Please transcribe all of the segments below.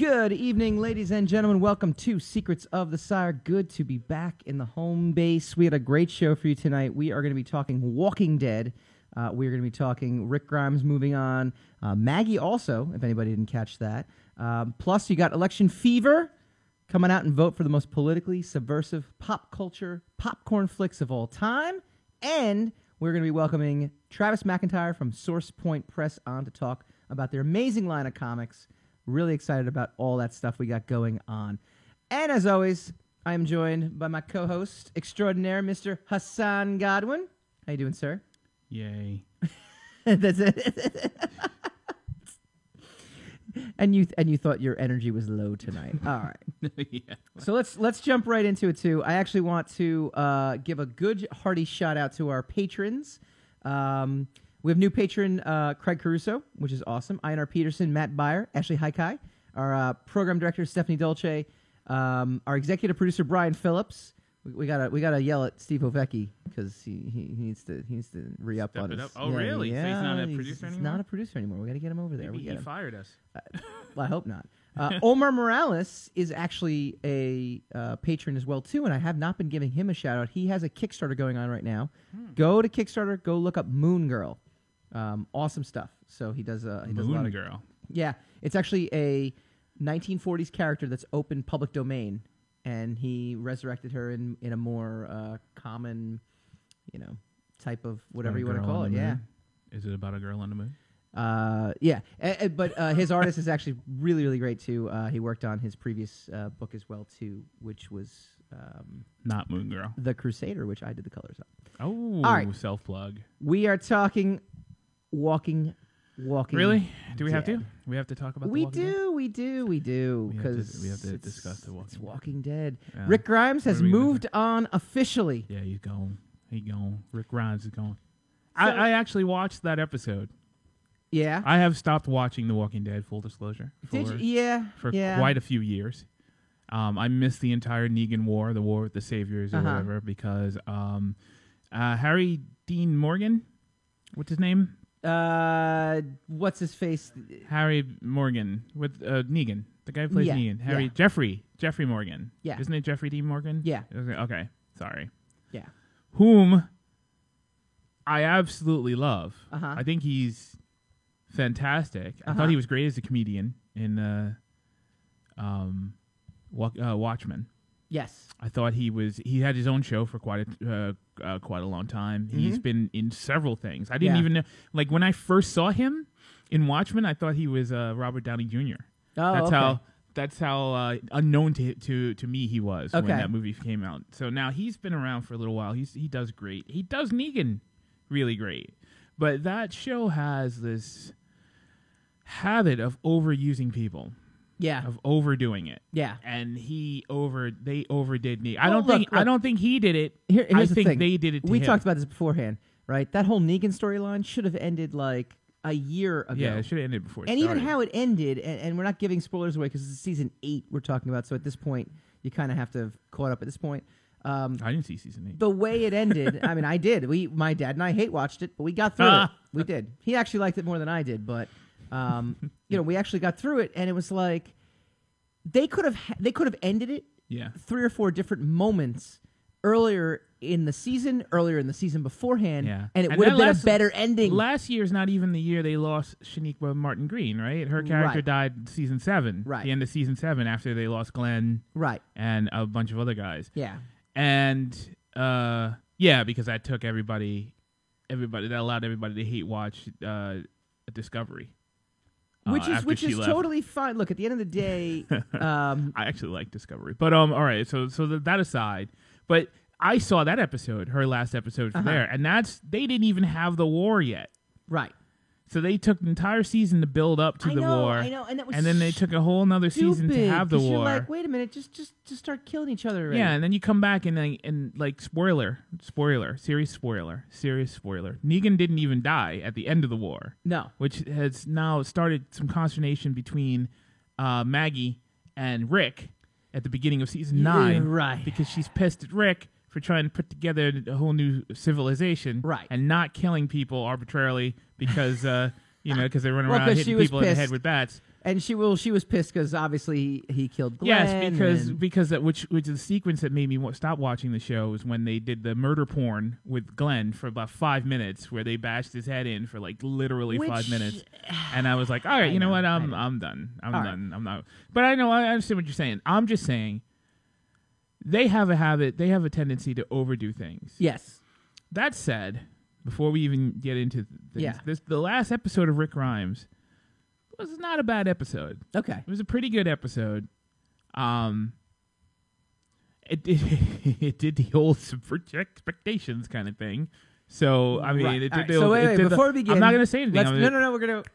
Good evening, ladies and gentlemen. Welcome to Secrets of the Sire. Good to be back in the home base. We had a great show for you tonight. We are going to be talking Walking Dead. We are going to be talking Rick Grimes moving on. Maggie also, if anybody didn't catch that. Plus, you got Election Fever. Come on out and vote for the most politically subversive pop culture popcorn flicks of all time. And we're going to be welcoming Travis McIntyre from Source Point Press on to talk about their amazing line of comics. Really excited about all that stuff we got going on. And as always, I am joined by my co-host extraordinaire, Mr. Hassan Godwin. How you doing, sir? Yay. That's it. And you thought your energy was low tonight. All right. Yeah. So let's jump right into it too. I actually want to give a good hearty shout out to our patrons. We have new patron Craig Caruso, which is awesome. Einar Peterson, Matt Beyer, Ashley Haikai, our program director Stephanie Dolce, our executive producer Brian Phillips. We gotta yell at Steve Ovecki because he needs to re-up on us. Oh, really? Yeah, so he's not a producer anymore? He's not a producer anymore. We got to get him over there. Maybe he fired us. Well, I hope not. Omar Morales is actually a patron as well, too, and I have not been giving him a shout-out. He has a Kickstarter going on right now. Go to Kickstarter. Go look up Moon Girl. Awesome stuff. So he does a lot of... Girl. Yeah. It's actually a 1940s character that's open public domain, and he resurrected her in a more common, type of whatever you want to call it. Yeah. Is it about a girl on the moon? Yeah, but his artist is actually really, really great too. He worked on his previous book as well too, which was Not Moon Girl. The Crusader, which I did the colors on. Oh, all right. Self-plug. We are talking Walking. Really? Do we Dead. have to? We have to talk about. We The Walking Dead? we do, because we have to discuss The Walking it's Dead. Walking Dead. Yeah. Rick Grimes has What are we gonna moved on officially. Yeah, he's gone. He's gone. Rick Grimes is gone. So- I actually watched that episode. Yeah. I have stopped watching The Walking Dead. Full disclosure. Did you? Yeah. For yeah. quite a few years. I missed the entire Negan War, the War with the Saviors or whatever, because Harry Dean Morgan, what's his name? What's his face? Harry Morgan with Negan, the guy who plays Yeah, Negan. yeah. Jeffrey Morgan. Yeah. Isn't it Jeffrey Dean Morgan? Yeah. Okay. Sorry. Yeah. Whom I absolutely love. Uh-huh. I think he's fantastic. I thought he was great as a comedian in Watchmen. Yes. I thought he had his own show for quite a long time. Mm-hmm. He's been in several things. I didn't Yeah. even know. Like when I first saw him in Watchmen, I thought he was Robert Downey Jr. Oh, That's how unknown to me he was when Okay. that movie came out. So now he's been around for a little while. He does great. He does Negan really great. But that show has this habit of overusing people. Yeah. Of overdoing it. Yeah. And they overdid Negan. Well, I don't think he did it. Here's I the think thing. they did it to We him. talked about this beforehand, right? That whole Negan storyline should have ended like a year ago. Yeah, it should have ended before it And started. even how it ended, and we're not giving spoilers away because it's season 8 we're talking about, so at this point, you kind of have to have caught up at this point. I didn't see season 8. The way it ended, I mean, I did. My dad and I hate watched it, but we got through it. We did. He actually liked it more than I did, but we actually got through it, and it was like they could have ended it Yeah. 3 or 4 different moments earlier in the season beforehand, Yeah. and it And would have that been a last- better ending. Last year's not even the year they lost Shaniqua Martin Green, right? Her character Right. died in season 7. Right. The end of season 7 after they lost Glenn Right. and a bunch of other guys. Yeah. And because that took everybody that allowed everybody to hate watch Discovery. Which after she is left. totally fine. Look, at the end of the day, I actually like Discovery, but all right. So that aside, but I saw that episode, her last episode from there, and they didn't even have the war yet. right? So they took the entire season to build up to the war. I know, and that was then they took a whole nother season to have the 'cause war. You're like, wait a minute, just start killing each other already. Yeah, and then you come back and spoiler, serious spoiler. Negan didn't even die at the end of the war. No. Which has now started some consternation between Maggie and Rick at the beginning of season 9. Right. Because she's pissed at Rick for trying to put together a whole new civilization. Right. And not killing people arbitrarily because, because they run Well, around 'cause she hitting was people in the pissed. head with bats. And she was pissed because obviously he killed Glenn. Yes, because that which is the sequence that made me stop watching the show was when they did the murder porn with Glenn for about 5 minutes, where they bashed his head in for like literally 5 minutes, and I was like, all right, you know what, I'm done, I'm done, right. I'm not. But I understand what you're saying. I'm just saying they have a habit, they have a tendency to overdo things. Yes. That said, before we even get into the last episode of Rick Grimes was not a bad episode. Okay. It was a pretty good episode. It did the old subvert expectations kind of thing. So, I mean, right. it did the... Wait, before we begin... I'm not going to say anything. No, we're going to...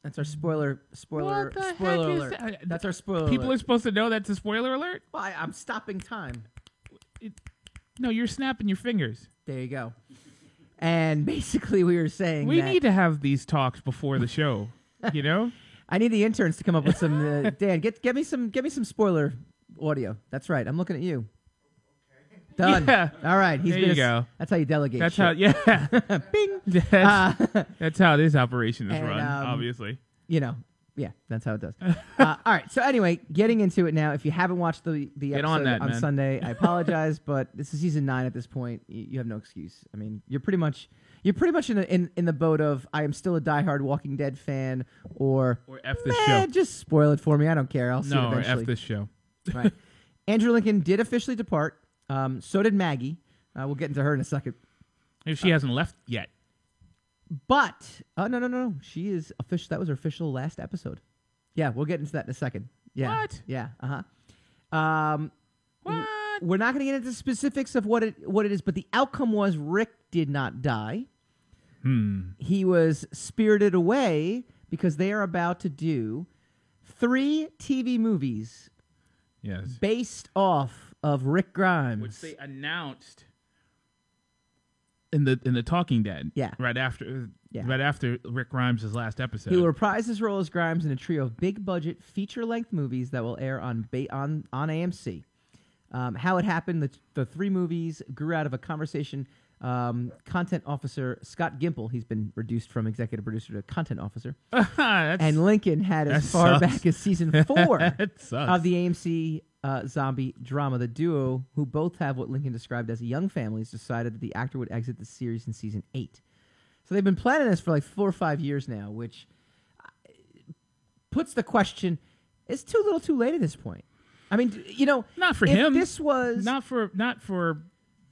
That's our spoiler alert. That's our spoiler People alert. Are supposed to know that's a spoiler alert? Well, I'm stopping time. No, you're snapping your fingers. There you go. And basically we were saying we need to have these talks before the show, you know? I need the interns to come up with some Dan, get me some spoiler audio. That's right. I'm looking at you. Done. Yeah. All right. There you go. That's how you delegate. That's shit. how Bing. That's how this operation is run, obviously. You know. Yeah, that's how it does. All right. So anyway, getting into it now. If you haven't watched the episode on Sunday, I apologize, but this is season 9 at this point. You have no excuse. I mean, you're pretty much in the boat of I am still a diehard Walking Dead fan, or F this show. Just spoil it for me. I don't care. I'll see it eventually. Or F this show. Right. Andrew Lincoln did officially depart. So did Maggie. We'll get into her in a second. If she hasn't left yet. But no. She is official. That was her official last episode. Yeah, we'll get into that in a second. Yeah. What? Yeah. What? We're not going to get into specifics of what it is, but the outcome was Rick did not die. He was spirited away because they are about to do 3 TV movies. Yes. Based off of Rick Grimes, which they announced in the Talking Dead. Yeah. Right after Rick Grimes' last episode. He will reprise his role as Grimes in a trio of big-budget, feature-length movies that will air on AMC. How it happened, the 3 movies grew out of a conversation. Content officer Scott Gimple, he's been reduced from executive producer to content officer. And Lincoln had as far back as season 4 of the AMC zombie drama. The duo, who both have what Lincoln described as young families, decided that the actor would exit the series in season 8. So they've been planning this for like 4 or 5 years now, which puts the question, it's too little too late at this point. I mean, you know, not for him. This was not for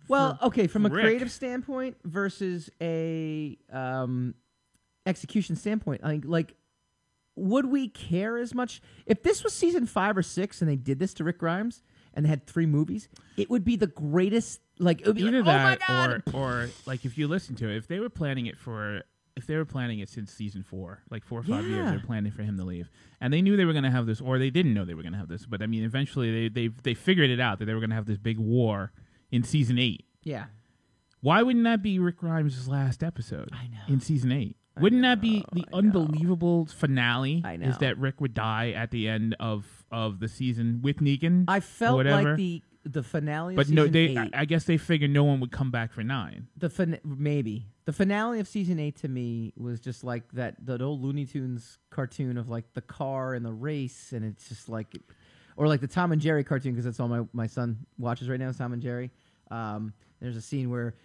well, okay, from a Rick. creative standpoint versus a execution standpoint, I think, like, would we care as much if this was season 5 or 6 and they did this to Rick Grimes and they had 3 movies? It would be the greatest. Like, it would be either like, that, oh my God! or like if you listen to it, if they were planning it since season 4, like 4 or 5 years, they're planning for him to leave, and they knew they were going to have this, or they didn't know they were going to have this, but I mean, eventually they figured it out that they were going to have this big war in season 8. Yeah. Why wouldn't that be Rick Grimes' last episode? I know. In season 8? Wouldn't that be the unbelievable finale? I know. Is that Rick would die at the end of the season with Negan? I felt like the finale of but season 8. I guess they figured no one would come back for 9. Maybe. The finale of season 8 to me was just like that old Looney Tunes cartoon of like the car and the race, and it's just like, or like the Tom and Jerry cartoon, because that's all my son watches right now is Tom and Jerry. There's a scene where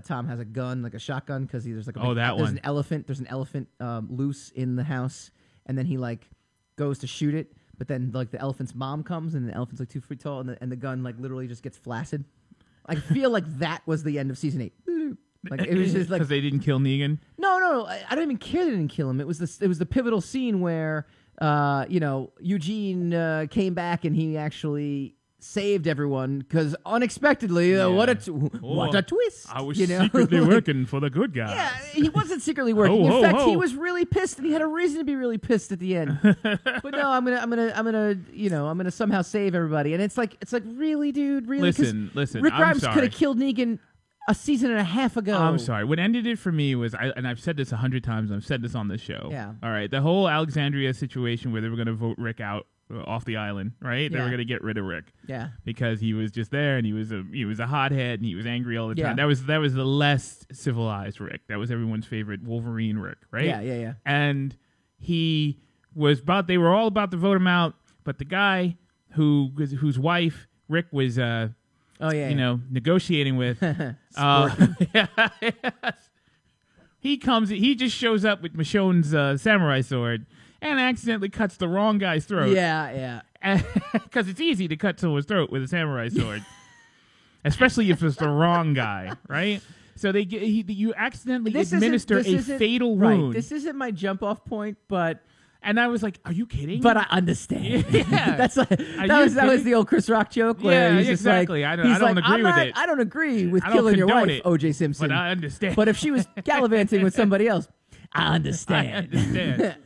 Tom has a gun, like a shotgun, because there's like an elephant. There's an elephant loose in the house, and then he like goes to shoot it, but then like the elephant's mom comes, and the elephant's like 2 feet tall, and the gun like literally just gets flaccid. I feel like that was the end of season 8. Like it was just like because they didn't kill Negan. No, I don't even care they didn't kill him. It was the pivotal scene where Eugene came back and he actually saved everyone because unexpectedly, what a twist! I was secretly working for the good guys. Yeah, he wasn't secretly working. In fact, he was really pissed, and he had a reason to be really pissed at the end. But no, I'm gonna somehow save everybody, and it's like really, dude, really. Listen. Rick Grimes could have killed Negan a season and a half ago. I'm sorry. What ended it for me was, and I've said this 100 times, and I've said this on this show. Yeah. All right. The whole Alexandria situation where they were going to vote Rick out off the island, right? They were going to get rid of Rick. Yeah. Because he was just there, and he was a hothead, and he was angry all the time. That was the less civilized Rick. That was everyone's favorite Wolverine Rick, right? Yeah. And They were all about to vote him out, but the guy whose wife Rick was negotiating with he just shows up with Michonne's samurai sword and accidentally cuts the wrong guy's throat. Yeah. Because it's easy to cut someone's throat with a samurai sword, especially if it's the wrong guy, right? So you accidentally administer a fatal wound. Right. This isn't my jump off point, but. And I was like, "Are you kidding?" But I understand. Yeah, that was the old Chris Rock joke where he's exactly. Just like, I don't agree with it. I don't agree with killing your wife, O.J. Simpson. But I understand. But if she was gallivanting with somebody else, I understand.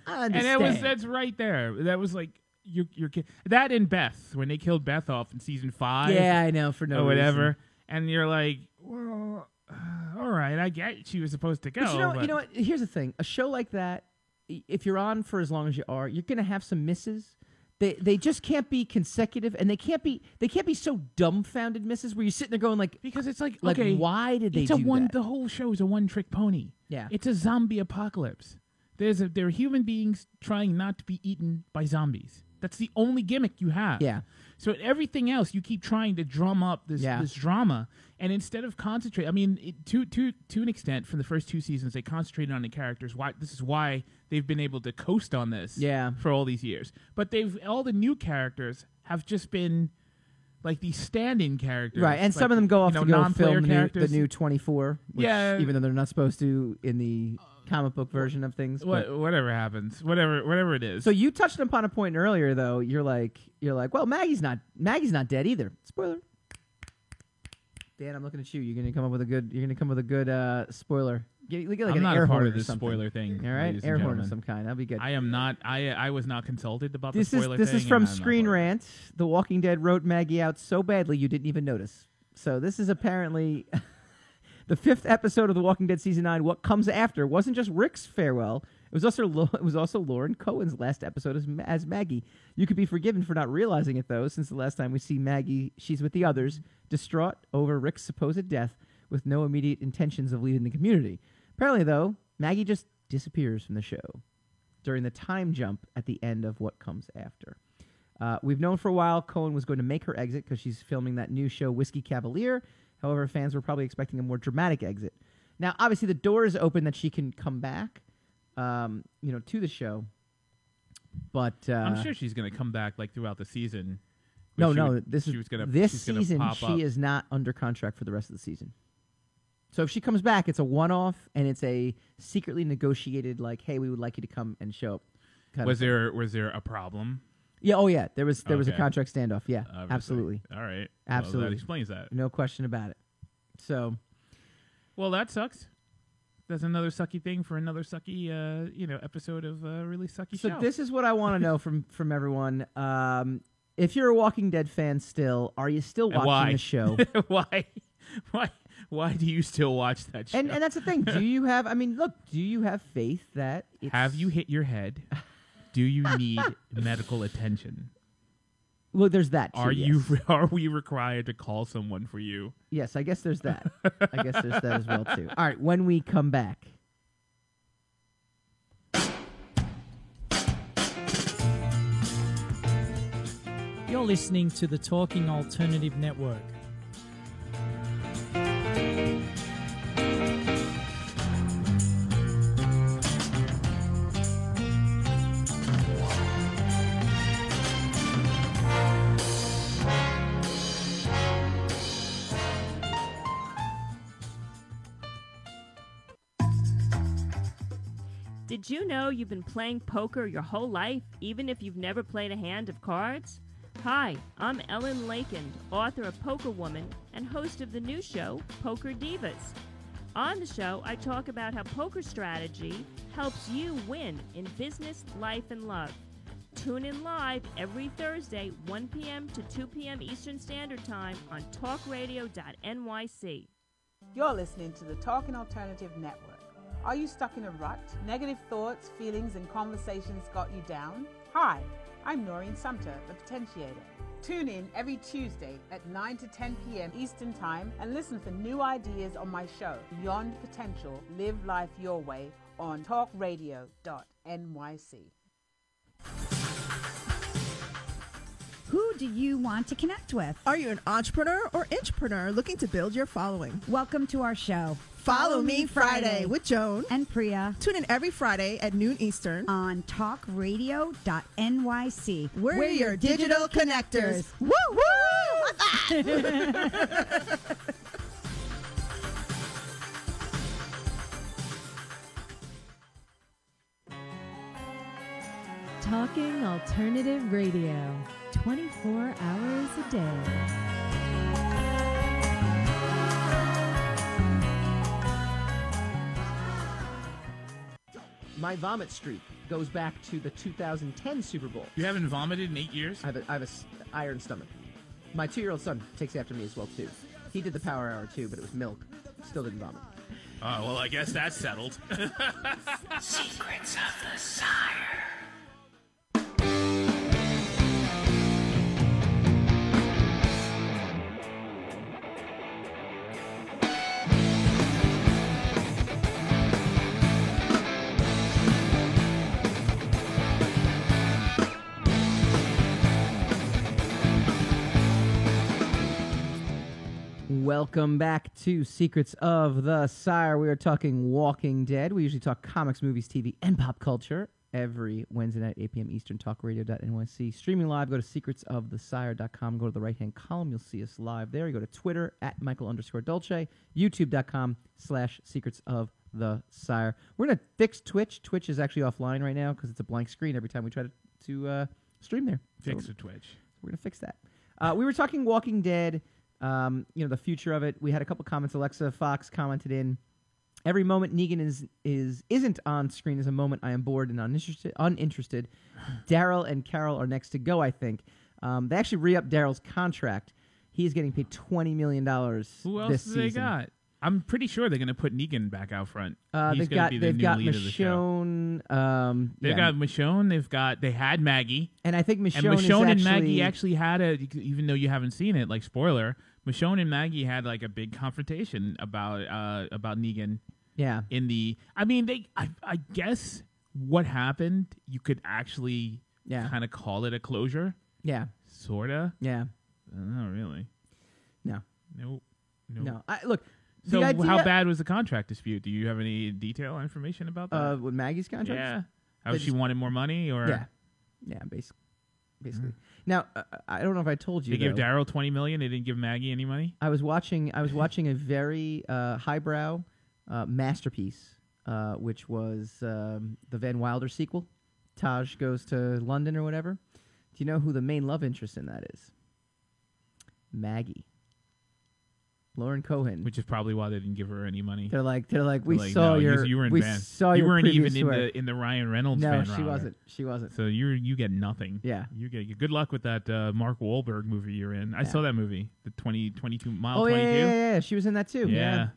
I understand. And that's right there. That was like you're kidding. That and Beth when they killed Beth off in season 5. Yeah, I know for no or whatever. reason. And you're like, well, all right, I get she was supposed to go. But you know what? Here's the thing: a show like that. If you're on for as long as you are, you're going to have some misses. They just can't be consecutive, and they can't be so dumbfounded misses where you're sitting there going like, because it's like okay, why did they do that? The whole show is a one-trick pony. Yeah, it's a zombie apocalypse. There are human beings trying not to be eaten by zombies. That's the only gimmick you have. Yeah. So everything else, you keep trying to drum up this drama, and instead of concentrate, I mean, to an extent, for the first 2 seasons, they concentrated on the characters. This is why they've been able to coast on this for all these years. But all the new characters have just been like these stand-in characters, right? And like, some of them go off to go film the new 24, which, even though they're not supposed to in the comic book version of things. Whatever happens, whatever it is. So you touched upon a point earlier, though. You're like, well, Maggie's not dead either. Spoiler. Dan, I'm looking at you. You're gonna come up with a good spoiler. I'm not a part of this spoiler thing. All right, air horn of some kind. That'd be good. I am not. I was not consulted about the spoiler thing. This is from Screen Rant. The Walking Dead wrote Maggie out so badly you didn't even notice. So this is apparently the 5th episode of The Walking Dead season 9. What comes after wasn't just Rick's farewell. It was also Lauren Cohen's last episode as Maggie. You could be forgiven for not realizing it, though, since the last time we see Maggie, she's with the others, distraught over Rick's supposed death with no immediate intentions of leaving the community. Apparently, though, Maggie just disappears from the show during the time jump at the end of What Comes After. We've known for a while Cohen was going to make her exit because she's filming that new show, Whiskey Cavalier. However, fans were probably expecting a more dramatic exit. Now, obviously, the door is open that she can come back, to the show. But I'm sure she's going to come back like throughout the season. This season she is not under contract for the rest of the season. So if she comes back, it's a one-off, and it's a secretly negotiated, like, hey, we would like you to come and show up. Was there a problem? Yeah. Oh, yeah. There was a contract standoff. Yeah. Obviously. Absolutely. All right. Absolutely. Well, that explains that. No question about it. So. Well, that sucks. That's another sucky thing for another sucky, episode of a really sucky show. So this is what I want to know from everyone. If you're a Walking Dead fan still, are you still watching the show? Why do you still watch that show? And that's the thing. Do you have faith that have you hit your head? Do you need medical attention? Well, there's that too, Are we required to call someone for you? Yes, I guess there's that. I guess there's that as well too. All right, when we come back. You're listening to the Talking Alternative Network. Did you know you've been playing poker your whole life, even if you've never played a hand of cards? Hi, I'm Ellen Lakin, author of Poker Woman and host of the new show, Poker Divas. On the show, I talk about how poker strategy helps you win in business, life, and love. Tune in live every Thursday, 1 p.m. to 2 p.m. Eastern Standard Time on talkradio.nyc. You're listening to the Talking Alternative Network. Are you stuck in a rut? Negative thoughts, feelings, and conversations got you down? Hi, I'm Noreen Sumter, the Potentiator. Tune in every Tuesday at 9 to 10 p.m. Eastern Time and listen for new ideas on my show, Beyond Potential, Live Life Your Way, on talkradio.nyc. Who do you want to connect with? Are you an entrepreneur or intrapreneur looking to build your following? Welcome to our show. Follow Me Friday with Joan and Priya. Tune in every Friday at noon Eastern on talkradio.nyc. We're your digital connectors. Woo woo! Talking Alternative Radio, 24 hours a day. My vomit streak goes back to the 2010 Super Bowl. You haven't vomited in 8 years? I have a iron stomach. My 2-year-old son takes after me as well, too. He did the power hour, too, but it was milk. Still didn't vomit. Oh, well, I guess that's settled. Secrets of the Sire. Welcome back to Secrets of the Sire. We are talking Walking Dead. We usually talk comics, movies, TV, and pop culture every Wednesday night, 8 p.m. Eastern, talkradio.nyc. Streaming live, go to secretsofthesire.com. Go to the right-hand column. You'll see us live there. You go to Twitter, at Michael_Dolce, youtube.com/secretsofthesire. We're going to fix Twitch. Twitch is actually offline right now because it's a blank screen every time we try to stream there. Fix the Twitch. We're going to fix that. We were talking Walking Dead. The future of it. We had a couple comments. Alexa Fox commented in, every moment Negan isn't on screen is a moment I am bored and uninterested. Daryl and Carol are next to go, I think. They actually re-upped Daryl's contract. He's getting paid $20 million Who else this do they season. got? I'm pretty sure they're going to put Negan back out front. They've got lead of the show. Michonne. They've got Michonne. They had Maggie. And I think Michonne, and Michonne and is Maggie actually had even though you haven't seen it, like spoiler, Michonne and Maggie had like a big confrontation about Negan. Yeah. I guess what happened, you could actually kind of call it a closure. Yeah. Sorta. Yeah. Not really. No. Nope. Look. So the idea, how bad was the contract dispute? Do you have any detail information about that? With Maggie's contract? Yeah. How she wanted more money, or yeah, basically. Now, I don't know if I told you. They gave Daryl $20 million. They didn't give Maggie any money. I was watching a very highbrow masterpiece, which was the Van Wilder sequel. Taj Goes to London or whatever. Do you know who the main love interest in that is? Maggie. Lauren Cohan, which is probably why they didn't give her any money. They're like, we saw your, you were in we van. saw you your weren't even work. in the Ryan Reynolds. No, fan she roster. wasn't. So you get nothing. Yeah, you get good luck with that Mark Wahlberg movie you're in. I saw that movie, the 22 Mile 22. Yeah, she was in that too. Yeah.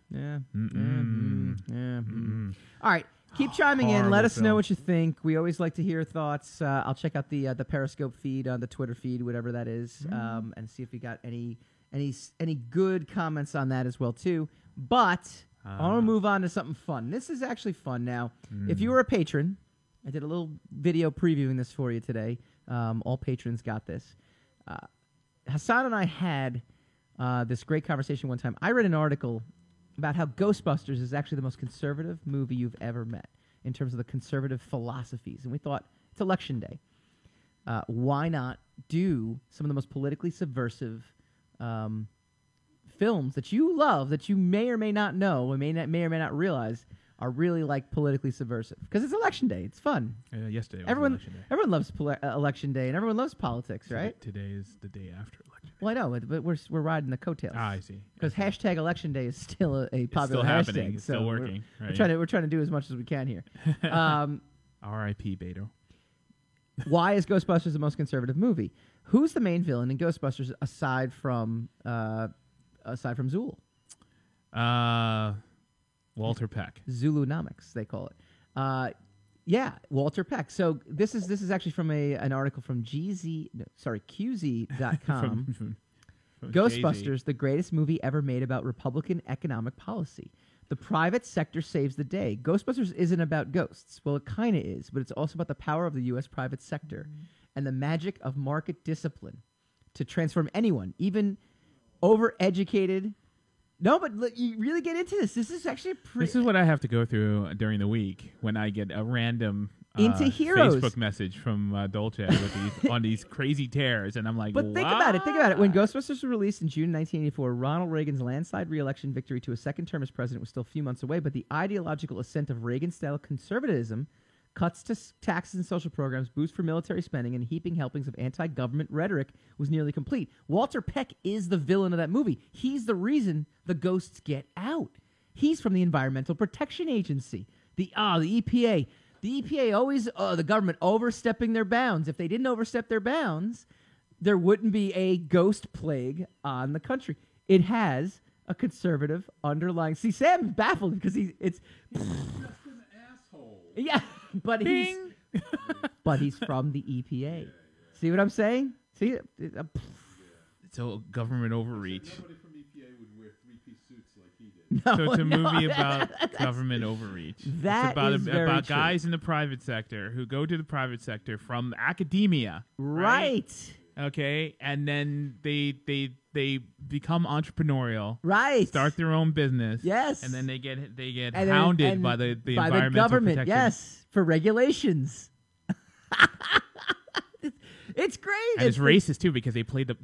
All right. Keep chiming in. Let us know film. what you think. We always like to hear thoughts. I'll check out the Periscope feed, the Twitter feed, whatever that is, and see if we got any good comments on that as well too. But I want to move on to something fun. This is actually fun now. If you were a patron, I did a little video previewing this for you today. All patrons got this. Hassan and I had this great conversation one time. I read an article about how Ghostbusters is actually the most conservative movie you've ever met in terms of the conservative philosophies. And we thought, it's Election Day. Why not do some of the most politically subversive films that you love, that you may or may not know, or may or may not realize are really like politically subversive? Because it's Election Day. It's fun. Yesterday was everyone Election Day. Everyone loves Election Day, and everyone loves politics, right? Today is the day after Election Day. Well, I know, but we're riding the coattails. I see. Because hashtag Election Day is still a popular still hashtag. happening. It's so still working. Right? We're trying to do as much as we can here. R.I.P. Beto. Why is Ghostbusters the most conservative movie? Who's the main villain in Ghostbusters aside from Zool? Walter Peck. Zulunomics, they call it. Yeah, Walter Peck. So this is actually from an article from QZ.com. from Ghostbusters, Jay-Z. the greatest movie ever made about Republican economic policy. The private sector saves the day. Ghostbusters isn't about ghosts. Well, it kind of is, but it's also about the power of the U.S. private sector and the magic of market discipline to transform anyone, even overeducated. No, but you really get into this. This is actually This is what I have to go through during the week when I get a random into heroes Facebook message from Dolce with these on these crazy tears, and I'm like, but think about it. Think about it. When Ghostbusters was released in June 1984, Ronald Reagan's landslide re-election victory to a second term as president was still a few months away, but the ideological ascent of Reagan-style conservatism, cuts to taxes and social programs, boost for military spending, and heaping helpings of anti-government rhetoric was nearly complete. Walter Peck is the villain of that movie. He's the reason the ghosts get out. He's from the Environmental Protection Agency, the EPA. The EPA always, the government overstepping their bounds. If they didn't overstep their bounds, there wouldn't be a ghost plague on the country. It has a conservative underlying. See, Sam's baffled because it's just an asshole. Yeah, but he's from the EPA. See what I'm saying? See, so government overreach. Nobody from EPA would wear three-piece suits like he did. No, So it's a movie about government overreach. That it's about is very true. guys in the private sector who go to the private sector from academia. Right. Okay, and then they become entrepreneurial. Right. Start their own business. Yes. And then they get And hounded by the by environmental the government. protection. Yes, for regulations. It's great. And it's racist too because they paid the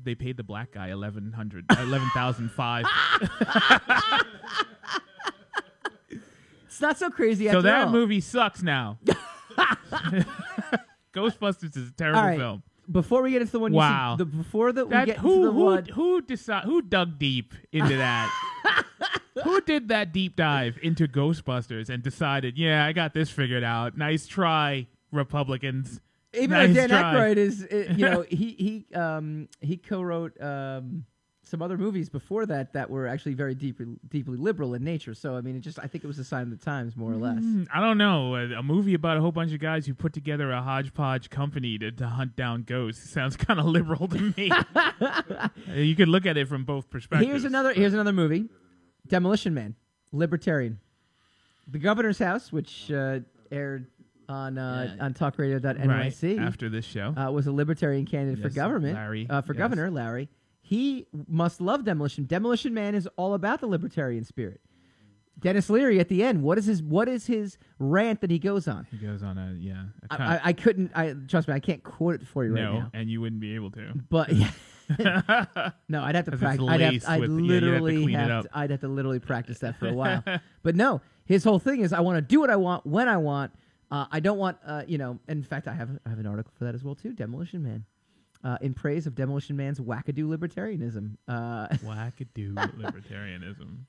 black guy $11,500. It's not so crazy. So after that all. movie sucks now. Ghostbusters is a terrible All right. film. Before we get into the one, Wow. before that we get into the one, who dug deep into that? Who did that deep dive into Ghostbusters and decided, yeah, I got this figured out. Nice try, Republicans. even nice though Dan try. Aykroyd is, he co-wrote some other movies before that were actually very deeply liberal in nature. So I mean, I think it was a sign of the times, more or less. I don't know. A movie about a whole bunch of guys who put together a hodgepodge company to hunt down ghosts sounds kind of liberal to me. You could look at it from both perspectives. Here's another movie, Demolition Man, libertarian. The Governor's House, which aired on talkradio.nyc after this show, was a libertarian candidate for government. Governor Larry. He must love Demolition. Demolition Man is all about the libertarian spirit. Dennis Leary at the end. What is his rant that he goes on? He goes on I couldn't. Trust me. I can't quote it for you right now. And you wouldn't be able to. But yeah. No, I'd have to practice. I'd have to literally practice that for a while. But no, his whole thing is I want to do what I want when I want. I don't want. In fact, I have an article for that as well too. Demolition Man. In praise of Demolition Man's wackadoo libertarianism. Wackadoo libertarianism.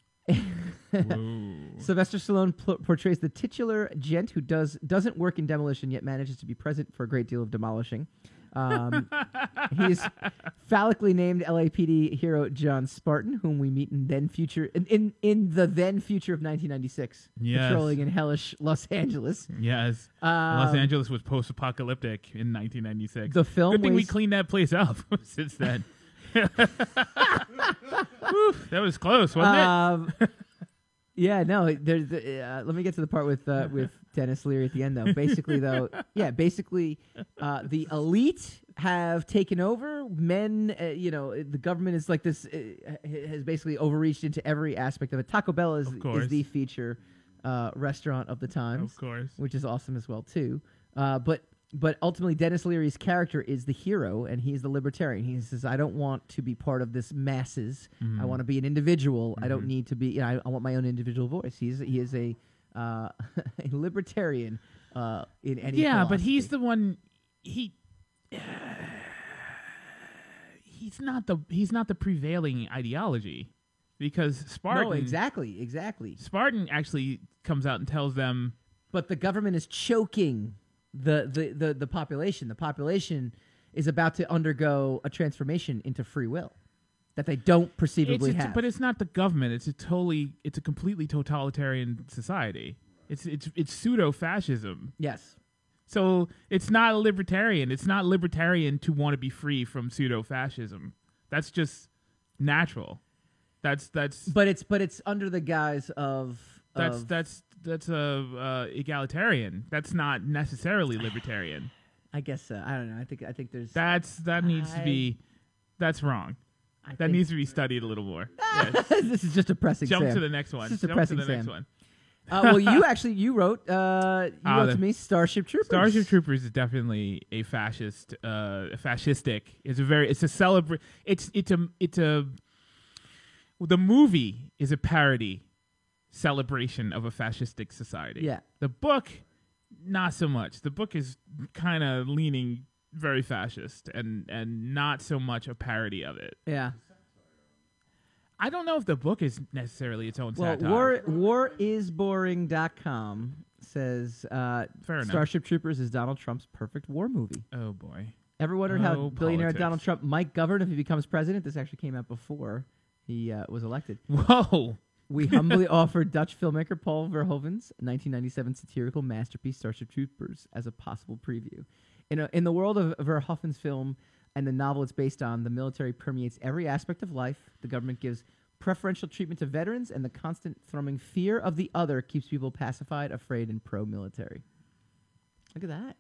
Sylvester Stallone portrays the titular gent who doesn't work in demolition yet manages to be present for a great deal of demolishing. He's phallically named LAPD hero John Spartan, whom we meet in the then future of 1996, patrolling in hellish Los Angeles. Yes, Los Angeles was post-apocalyptic in 1996. The film Good thing we cleaned that place up since then. Whew, that was close, wasn't it? Yeah, no. There's. Let me get to the part with Dennis Leary at the end, though. Basically, the elite have taken over. Men, the government is like this. Has basically overreached into every aspect of it. Taco Bell is the feature restaurant of the times, of course, which is awesome as well too. But ultimately, Dennis Leary's character is the hero, and he's the libertarian. He says, "I don't want to be part of this masses. I want to be an individual. I don't need to be. I want my own individual voice." He is a a libertarian in any. Yeah, philosophy. but he's the one. He's not the prevailing ideology, because Spartan. No, exactly. Spartan actually comes out and tells them, but the government is choking the population. The population is about to undergo a transformation into free will that they don't perceivably have. But it's not the government. It's a completely totalitarian society. It's pseudo-fascism. Yes. So it's not a libertarian. It's not libertarian to want to be free from pseudo-fascism. That's just natural. That's. But it's under the guise of That's egalitarian. That's not necessarily libertarian. I guess I don't know. I think there's that needs to be. That's wrong. That needs to be studied a little more. Yes. This is just depressing. Jump Sam. to the next one. It's just Jump depressing, to the Sam. next one. Well, you wrote to me Starship Troopers. Starship Troopers is definitely a fascistic. It's a celebrate. The movie is a parody celebration of a fascistic society. Yeah. The book, not so much. The book is kind of leaning very fascist and not so much a parody of it. Yeah. I don't know if the book is necessarily its own satire. Warisboring.com says Starship Troopers is Donald Trump's perfect war movie. Oh, boy. Ever wondered how billionaire politics. Donald Trump might govern if he becomes president? This actually came out before he was elected. Whoa. We humbly offered Dutch filmmaker Paul Verhoeven's 1997 satirical masterpiece Starship Troopers as a possible preview. In the world of Verhoeven's film and the novel it's based on, the military permeates every aspect of life. The government gives preferential treatment to veterans, and the constant thrumming fear of the other keeps people pacified, afraid, and pro-military. Look at that.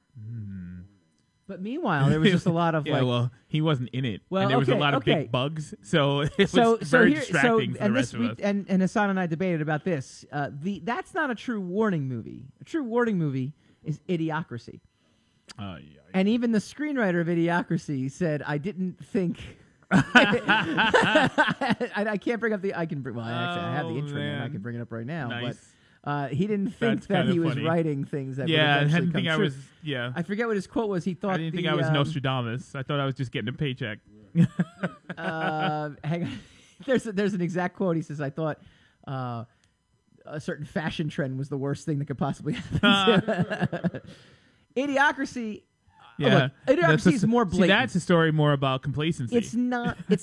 But meanwhile, there was just a lot of well, he wasn't in it. Well, and there was a lot of big bugs, so it was very distracting for the rest of us. And Hassan and I debated about this. That's not a true warning movie. A true warning movie is Idiocracy. And even the screenwriter of Idiocracy said, "I didn't think." I can't bring up the. I can bring. Well, actually, I have the intro, and I can bring it up right now. Nice. But he didn't think that he was writing things that would eventually come true. I forget what his quote was. He thought I didn't think I was Nostradamus. I thought I was just getting a paycheck. Hang on. There's an exact quote. He says, "I thought a certain fashion trend was the worst thing that could possibly happen." Idiocracy. Yeah, look, Idiocracy is more blatant. See, that's a story more about complacency. It's not a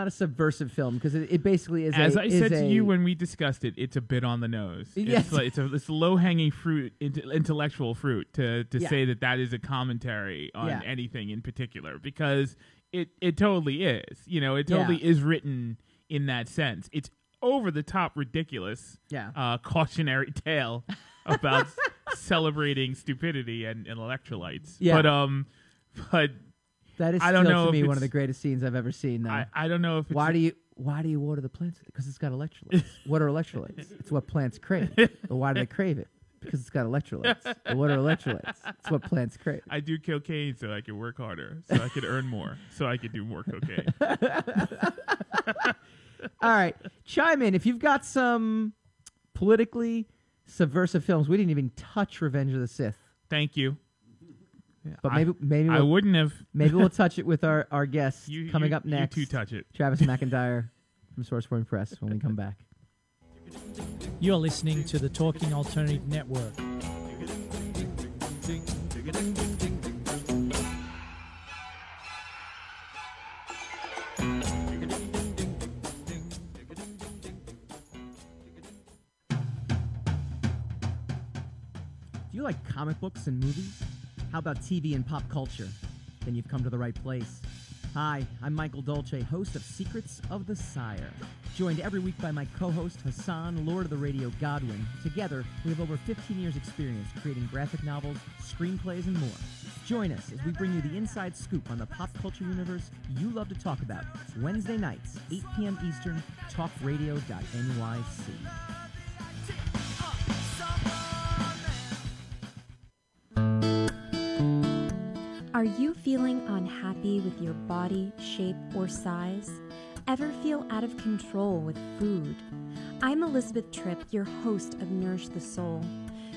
subversive film because it basically is. As I said to you when we discussed it, it's a bit on the nose. Yes. It's low hanging fruit, intellectual fruit to say that is a commentary on anything in particular, because it totally is. It totally is written in that sense. It's over the top ridiculous. Cautionary tale about celebrating stupidity and electrolytes. Yeah. But that is I don't still know to me one of the greatest scenes I've ever seen. Though. I don't know if why do you water the plants? Because it's got electrolytes. What are electrolytes? It's what plants crave. But why do they crave it? Because it's got electrolytes. But what are electrolytes? It's what plants crave. I do cocaine so I can work harder, so I could earn more, so I could do more cocaine. All right, chime in if you've got some politically subversive films. We didn't even touch Revenge of the Sith. Thank you. But maybe I wouldn't have. Maybe we'll touch it with our guest coming up next. You two touch it. Travis McIntyre from Source Point Press when we come back. You're listening to the Talking Alternative Network. Do you like comic books and movies? How about TV and pop culture? Then you've come to the right place. Hi, I'm Michael Dolce, host of Secrets of the Sire. Joined every week by my co-host Hassan, Lord of the Radio Godwin. Together, we have over 15 years' experience creating graphic novels, screenplays, and more. Join us as we bring you the inside scoop on the pop culture universe you love to talk about. Wednesday nights, 8 p.m. Eastern, talkradio.nyc. Are you feeling unhappy with your body, shape, or size? Ever feel out of control with food? I'm Elizabeth Tripp, your host of Nourish the Soul.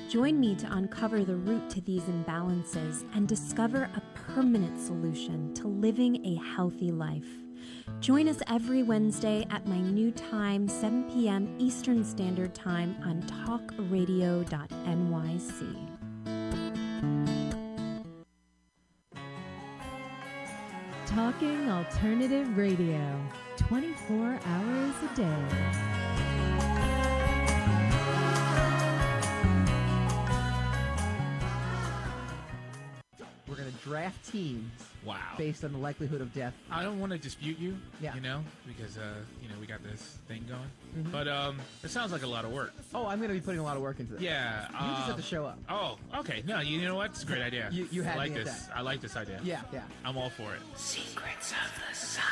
Join me to uncover the root to these imbalances and discover a permanent solution to living a healthy life. Join us every Wednesday at my new time, 7 p.m. Eastern Standard Time on talkradio.nyc. Talking Alternative Radio, 24 hours a day. We're going to draft teams Wow. based on the likelihood of death. I don't want to dispute you, Yeah. because, we got this thing going. Mhm. But it sounds like a lot of work. Oh, I'm going to be putting a lot of work into this. Yeah. You just have to show up. Oh, okay. No, you know what? It's a great idea. You had I like me at this. that. I like this idea. Yeah, yeah. I'm all for it. Secrets of the Sire.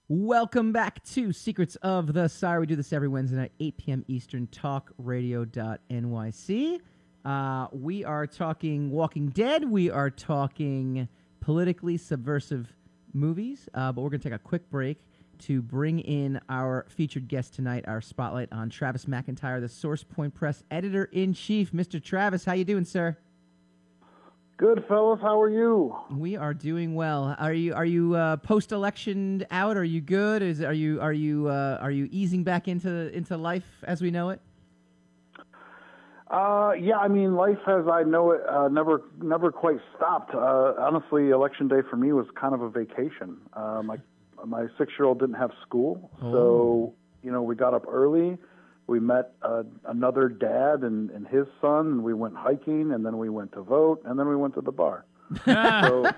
Welcome back to Secrets of the Sire. We do this every Wednesday night, 8 p.m. Eastern, talkradio.nyc. We are talking Walking Dead. We are talking politically subversive movies. But we're going to take a quick break to bring in our featured guest tonight, our spotlight on Travis McIntyre, the Source Point Press editor-in-chief. Mr. Travis, how you doing, sir? Good, fellas. How are you? We are doing well. Are you post-election out? Are you good? Are you easing back into life as we know it? Yeah. I mean, life as I know it never quite stopped. Honestly, election day for me was kind of a vacation. My 6-year-old didn't have school, so we got up early. We met another dad and his son, and we went hiking, and then we went to vote, and then we went to the bar. So,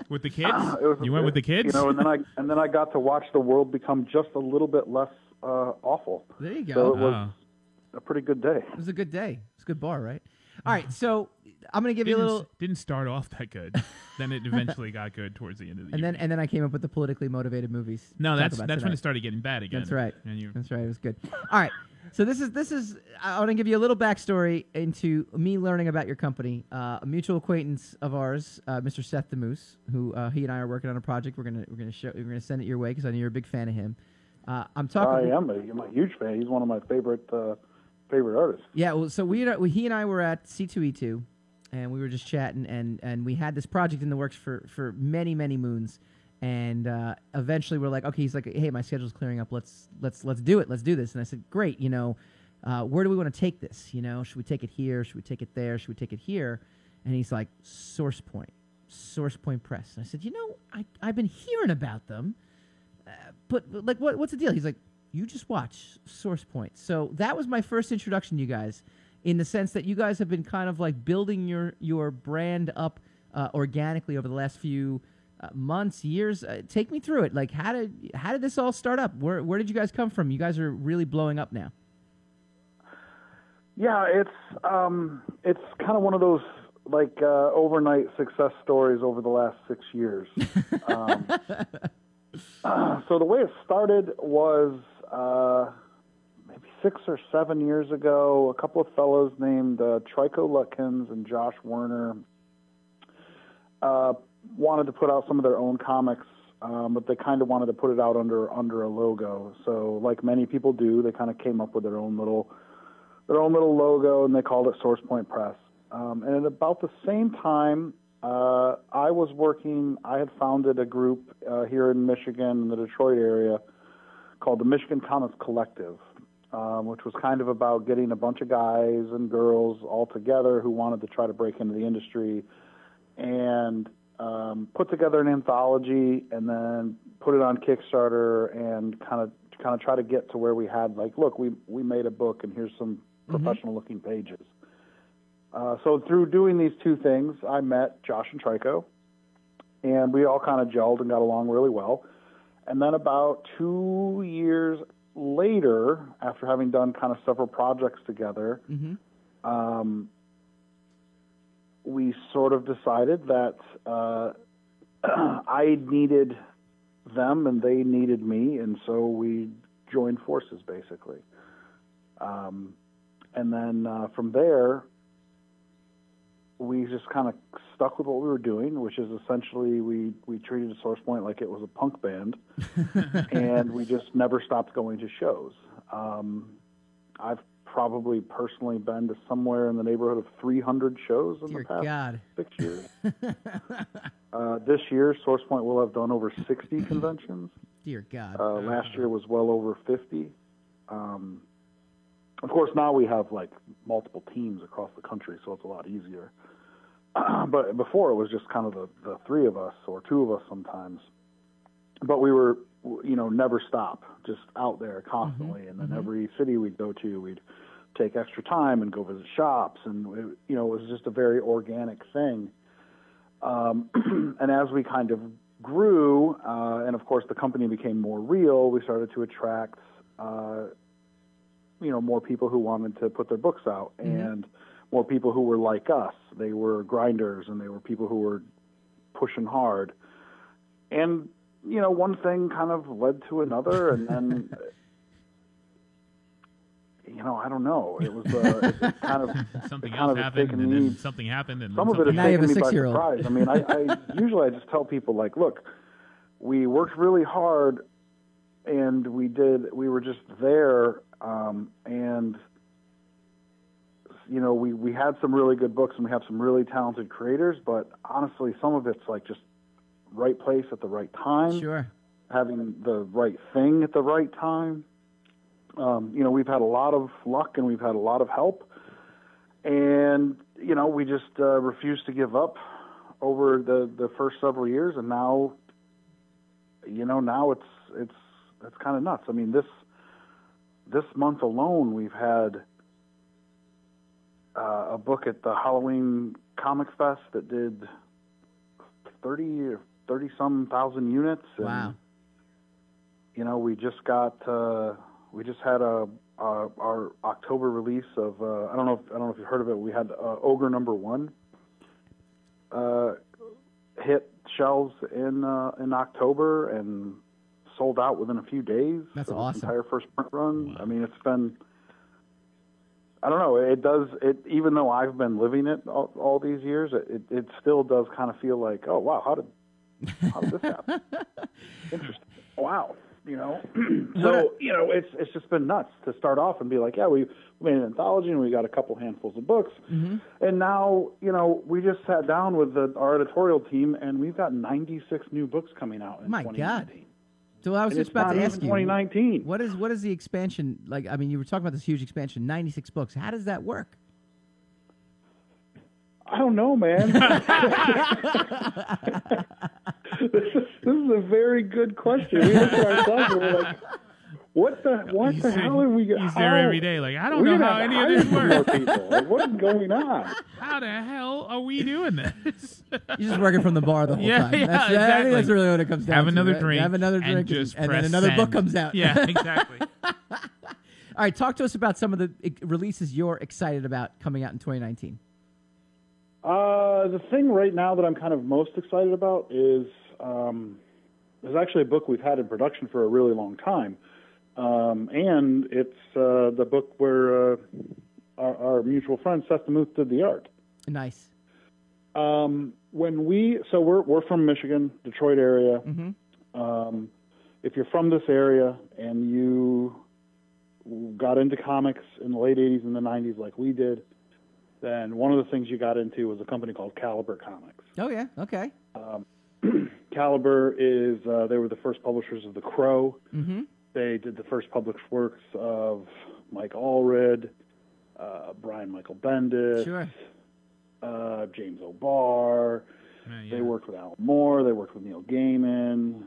with the kids? You went with the kids? And then I got to watch the world become just a little bit less awful. There you go. So it was a pretty good day. It was a good day. It's a good bar, right? All right, so I'm going to give you a little... Didn't start off that good. Then it eventually got good towards the end of the year. And then I came up with the politically motivated movies. No, that's when it started getting bad again. That's right. That's right. It was good. All right. So this is. I want to give you a little backstory into me learning about your company. A mutual acquaintance of ours, Mr. Seth the Moose, who he and I are working on a project. We're gonna send it your way because I know you're a big fan of him. I'm talking. I'm a huge fan. He's one of my favorite artists. Yeah. Well, so he and I were at C2E2. And we were just chatting, and we had this project in the works for many, many moons. And eventually we're like, okay, he's like, hey, my schedule's clearing up. Let's do it. Let's do this. And I said, great. Where do we want to take this? Should we take it here? Should we take it there? Should we take it here? And he's like, Source Point Press. And I said, I've been hearing about them, but like, what's the deal? He's like, you just watch Source Point. So that was my first introduction to you guys, in the sense that you guys have been kind of like building your brand up organically over the last few months, years. Take me through it. Like, how did this all start up? Where did you guys come from? You guys are really blowing up now. Yeah, it's kind of one of those like overnight success stories over the last 6 years. So the way it started was maybe 6 or 7 years ago. A couple of fellows named Trico Lutkins and Josh Werner wanted to put out some of their own comics, but they kind of wanted to put it out under a logo. So, like many people do, they kind of came up with their own little logo, and they called it Source Point Press. And at about the same time, I had founded a group here in Michigan, in the Detroit area, called the Michigan Comics Collective, which was kind of about getting a bunch of guys and girls all together who wanted to try to break into the industry, and put together an anthology, and then put it on Kickstarter, and kind of try to get to where we had, like, look, we made a book, and here's some professional-looking pages. So through doing these two things, I met Josh and Trico, and we all kind of gelled and got along really well. And then about 2 years later, after having done kind of several projects together, we sort of decided that I needed them and they needed me, and so we joined forces, basically. And then from there, we just kind of stuck with what we were doing, which is essentially we treated Source Point like it was a punk band, and we just never stopped going to shows. I've probably personally been to somewhere in the neighborhood of 300 shows in Dear the past God. 6 years. This year, SourcePoint will have done over 60 conventions. Dear God. Last year was well over 50. Of course, now we have like multiple teams across the country, so it's a lot easier. But before it was just kind of the three of us or two of us sometimes. But we were, never stop, just out there constantly. And then every city we'd go to, we'd take extra time and go visit shops. And, it was just a very organic thing. And as we kind of grew, and of course the company became more real, we started to attract, more people who wanted to put their books out and more people who were like us. They were grinders and they were people who were pushing hard. And, one thing kind of led to another, and then, I don't know. It was it kind of something else happened, and then something happened, and some of it has taken me by surprise. I mean, I usually I just tell people like, look, we worked really hard, and we were just there, and we had some really good books and we have some really talented creators, but honestly, some of it's like just right place at the right time. Sure. Having the right thing at the right time. We've had a lot of luck and we've had a lot of help, and we just refused to give up over the first several years, and now now it's kind of nuts. I mean, this month alone we've had a book at the Halloween Comics Fest that did 30-some thousand units. And, wow. We just had our October release of I don't know if you've heard of it. We had Ogre #1 hit shelves in October and sold out within a few days. That's of awesome. Its entire first print run. Wow. I mean, it's been. I don't know. It does. Even though I've been living it all these years, it still does kind of feel like, oh wow, how did this happen? Interesting. Wow. So it's just been nuts to start off and be like, yeah, we made an anthology and we got a couple handfuls of books, and now we just sat down with our editorial team and we've got 96 new books coming out in 2019. God. So I was just about to ask you, 2019. What is the expansion like? I mean, you were talking about this huge expansion, 96 books. How does that work? I don't know, man. This is a very good question. We look at ourselves and we're like, what the hell are we going to do? He's there every day like, I don't know how any of this works. Like, what is going on? How the hell are we doing this? You're just working from the bar the whole time. Yeah, exactly. I think that's really what it comes down Have to. another right? drink. Have another drink, and then another send. book comes out. Yeah, exactly. All right, talk to us about some of the releases you're excited about coming out in 2019. The thing right now that I'm kind of most excited about is there's actually a book we've had in production for a really long time, and it's the book where our mutual friend Seth DeMuth did the art. Nice. We're from Michigan, Detroit area. If you're from this area and you got into comics in the late 80s and the 90s like we did, then one of the things you got into was a company called Caliber Comics. Oh, yeah. Okay. Caliber is, they were the first publishers of The Crow. Mm-hmm. They did the first published works of Mike Allred, Brian Michael Bendis, sure. James O'Barr. Yeah. They worked with Alan Moore. They worked with Neil Gaiman.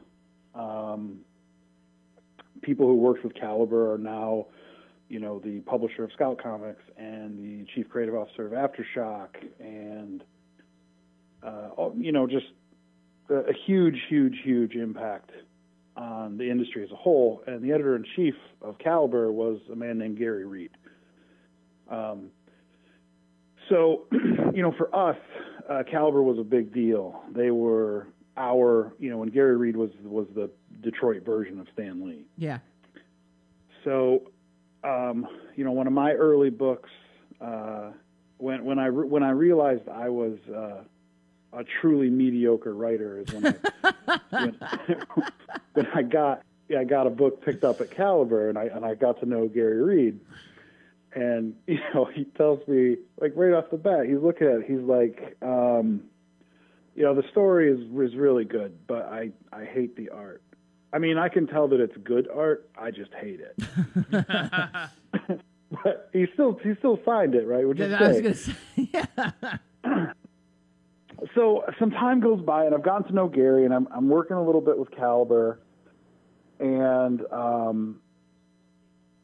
People who worked with Caliber are now, the publisher of Scout Comics and the chief creative officer of Aftershock, and just a huge, huge, huge impact on the industry as a whole. And the editor-in-chief of Caliber was a man named Gary Reed. So, for us, Caliber was a big deal. They were when Gary Reed was the Detroit version of Stan Lee. Yeah. So, one of my early books, when I realized I was a truly mediocre writer, is when I got a book picked up at Caliber, and I got to know Gary Reed, And, he tells me, like, right off the bat, he's looking at it, he's like, the story is really good, but I hate the art. I mean, I can tell that it's good art, I just hate it. But he still signed it, right? I was going to say, yeah. So some time goes by, and I've gotten to know Gary, and I'm working a little bit with Caliber, and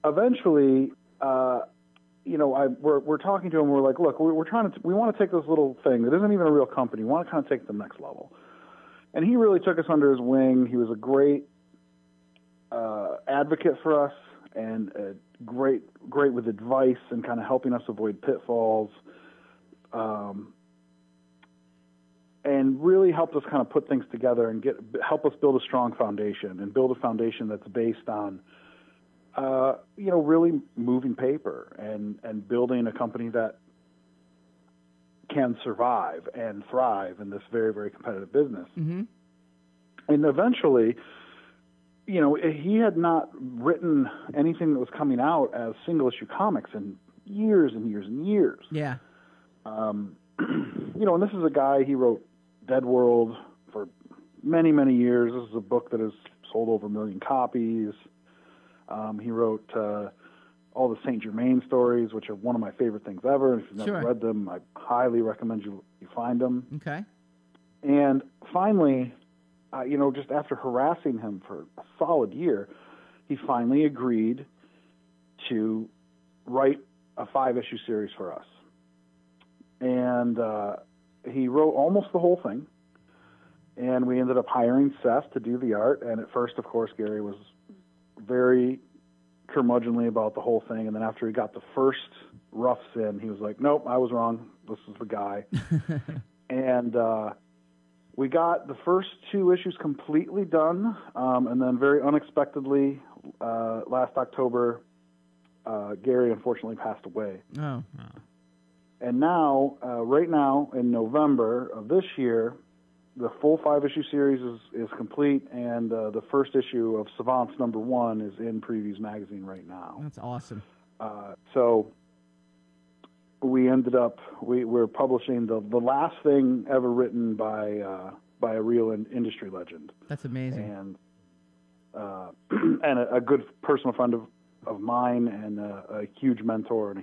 eventually, we're talking to him. We're like, look, we want to take this little thing that isn't even a real company. We want to kind of take it to the next level. And he really took us under his wing. He was a great advocate for us, and great with advice and kind of helping us avoid pitfalls. And really helped us kind of put things together and help us build a strong foundation and build a foundation that's based on, really moving paper and building a company that can survive and thrive in this very, very competitive business. Mm-hmm. And eventually, he had not written anything that was coming out as single-issue comics in years and years and years. Yeah. And this is a guy, he wrote Dead World for many, many years. This is a book that has sold over 1 million copies. He wrote all the Saint Germain stories, which are one of my favorite things ever. If you've never read them, I highly recommend you find them. Okay. And finally, just after harassing him for a solid year, he finally agreed to write a 5-issue series for us. And he wrote almost the whole thing, and we ended up hiring Seth to do the art. And at first, of course, Gary was very curmudgeonly about the whole thing. And then after he got the first roughs in, he was like, nope, I was wrong. This is the guy. And we got the first 2 issues completely done. And then very unexpectedly, last October, Gary unfortunately passed away. Oh. And now, right now, in November of this year, the full 5-issue series is complete, and the first issue of Savants #1 is in Previews Magazine right now. That's awesome. So we ended up, we're publishing the last thing ever written by a real industry legend. That's amazing. And a good personal friend of mine, and a huge mentor, and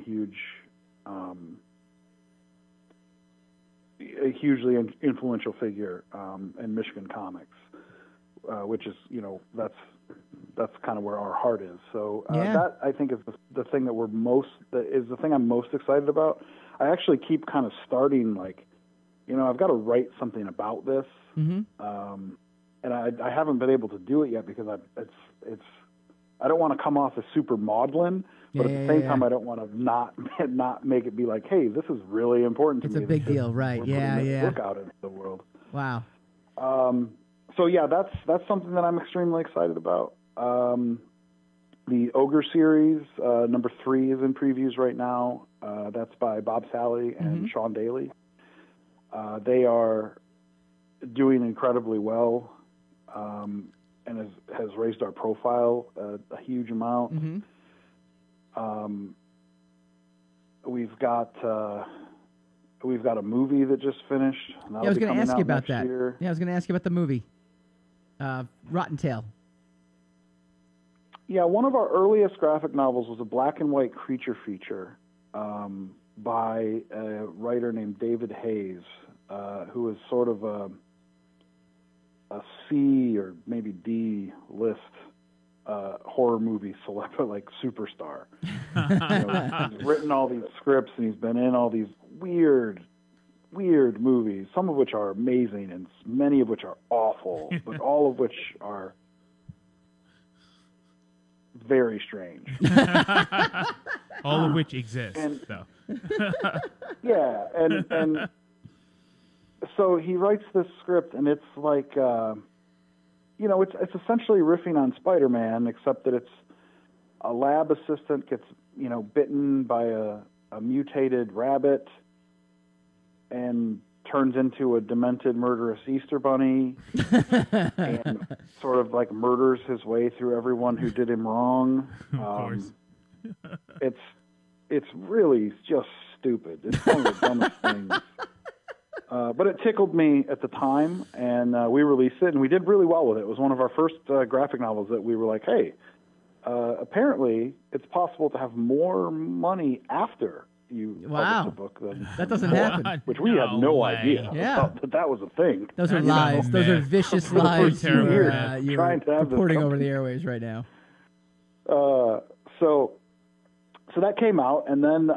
a hugely influential figure in Michigan comics, which is, that's kind of where our heart is. So that, I think, is the thing that is the thing I'm most excited about. I actually keep kind of starting, like, I've got to write something about this, mm-hmm. And I haven't been able to do it yet because I don't want to come off as super maudlin. But at the same time, I don't want to not make it be like, hey, this is really important to me. It's a big deal, right? We're book out into the world. Wow. So that's something that I'm extremely excited about. The Ogre series, #3 is in previews right now. That's by Bob Sally and mm-hmm. Sean Daly. They are doing incredibly well, and has raised our profile a huge amount. Mm-hmm. We've got a movie that just finished. I was going to ask you about that. Year. Yeah, I was going to ask you about the movie, Rotten Tail. Yeah, one of our earliest graphic novels was a black and white creature feature by a writer named David Hayes, who is sort of a C or maybe D list horror movie celeb, like superstar. He's written all these scripts, and he's been in all these weird movies, some of which are amazing and many of which are awful, but all of which are very strange. All of which exist, though. Yeah, and so he writes this script, and it's like, it's essentially riffing on Spider-Man, except that it's a lab assistant gets, bitten by a mutated rabbit and turns into a demented, murderous Easter bunny and sort of like murders his way through everyone who did him wrong. Of course. it's really just stupid. It's one of the dumbest things. But it tickled me at the time, and we released it, and we did really well with it. It was one of our first graphic novels that we were like, hey, apparently it's possible to have more money after you publish a book than that doesn't happen. Which we had no idea that was a thing. Those are lies. Those are vicious lies you're trying to have reporting over the airwaves right now. So that came out, and then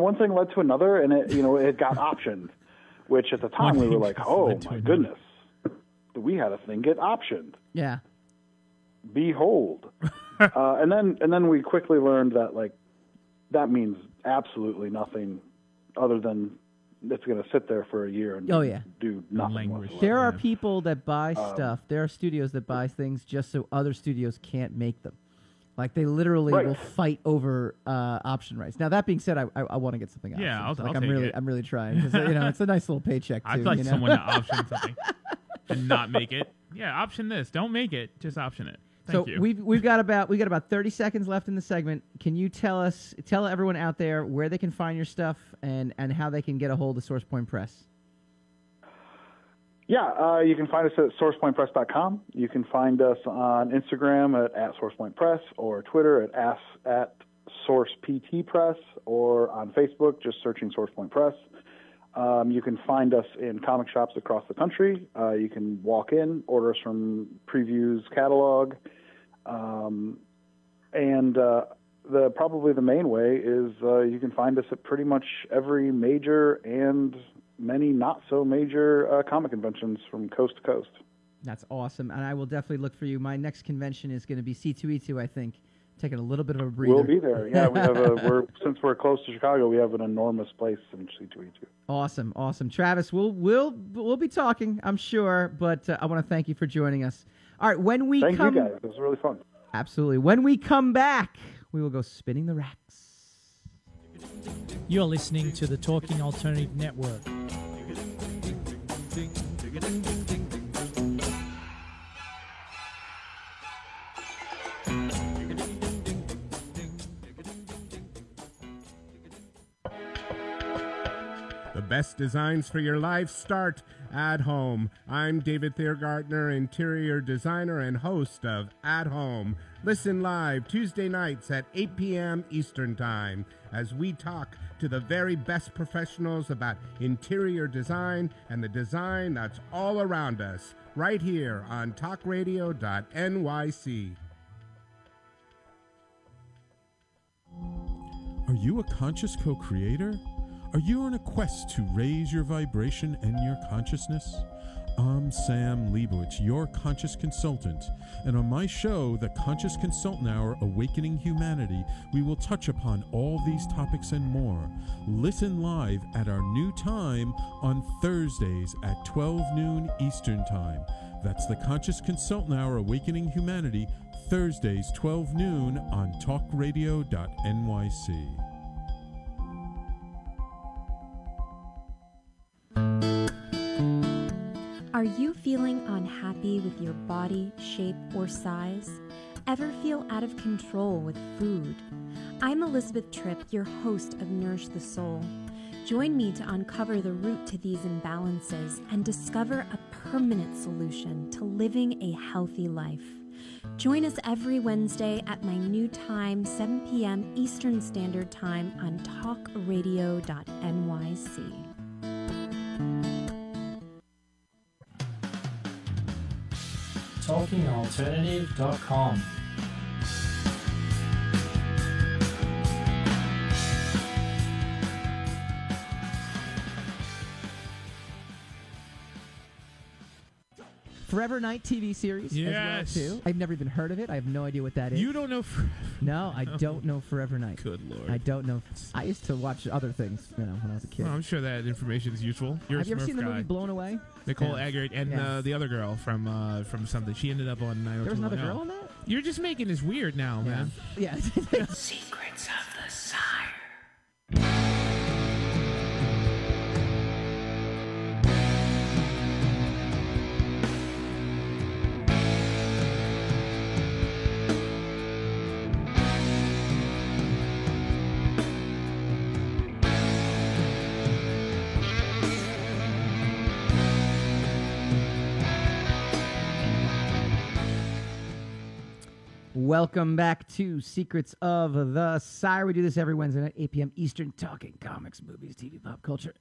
one thing led to another, and it got optioned, which at the time we were like, oh my goodness, we had a thing get optioned. Yeah. Behold. And then we quickly learned that that means absolutely nothing other than it's going to sit there for a year and do nothing whatsoever. There are people that buy stuff. There are studios that buy things just so other studios can't make them. Like they literally will fight over option rights. Now that being said, I want to get something out. Yeah, I'll take it. I'm really trying because it's a nice little paycheck too. I'd like someone to option something and not make it. Yeah, option this. Don't make it. Just option it. Thank you. we've got about 30 seconds left in the segment. Can you tell everyone out there where they can find your stuff and how they can get a hold of SourcePoint Press? Yeah, you can find us at sourcepointpress.com. You can find us on Instagram at SourcePointPress or Twitter at SourcePTPress or on Facebook, just searching SourcePoint Press. You can find us in comic shops across the country. You can walk in, order us from Previews catalog. Probably the main way is you can find us at pretty much every major and many not so major comic conventions from coast to coast. That's awesome, and I will definitely look for you. My next convention is going to be C2E2, I think. Taking a little bit of a breather. We'll be there. Yeah, we have since we're close to Chicago, we have an enormous place in C2E2. Awesome. Travis, we'll be talking, I'm sure, but I want to thank you for joining us. All right, when we Thank you guys. It was really fun. Absolutely. When we come back, we will go spinning the racks. You're listening to the Talking Alternative Network. The best designs for your life start at home. I'm David Thiergartner, interior designer and host of At Home. Listen live Tuesday nights at 8 p.m. Eastern Time as we talk to the very best professionals about interior design and the design that's all around us, right here on talkradio.nyc. Are you a conscious co-creator? Are you on a quest to raise your vibration and your consciousness? I'm Sam Leibowitz, your conscious consultant, and on my show, The Conscious Consultant Hour, Awakening Humanity, we will touch upon all these topics and more. Listen live at our new time on Thursdays at 12 noon Eastern Time. That's The Conscious Consultant Hour, Awakening Humanity, Thursdays 12 noon on talkradio.nyc. Are you feeling unhappy with your body, shape, or size? Ever feel out of control with food? I'm Elizabeth Tripp, your host of Nourish the Soul. Join me to uncover the root to these imbalances and discover a permanent solution to living a healthy life. Join us every Wednesday at my new time, 7 p.m. Eastern Standard Time on talkradio.nyc. TalkingAlternative.com. Forever Night TV series as well, too. I've never even heard of it. I have no idea what that is. You don't know No, I don't know Forever Night. Good Lord. I don't know. I used to watch other things, when I was a kid. Well, I'm sure that information is useful. You're have you a ever Smurf seen the guy. movie Blown Away? Nicole Eggert and the other girl from something. She ended up on 90210. There was another girl on that? You're just making this weird now, man. Yeah. Secrets of the Sire. Welcome back to Secrets of the Sire. We do this every Wednesday night, 8 p.m. Eastern, talking comics, movies, TV, pop culture.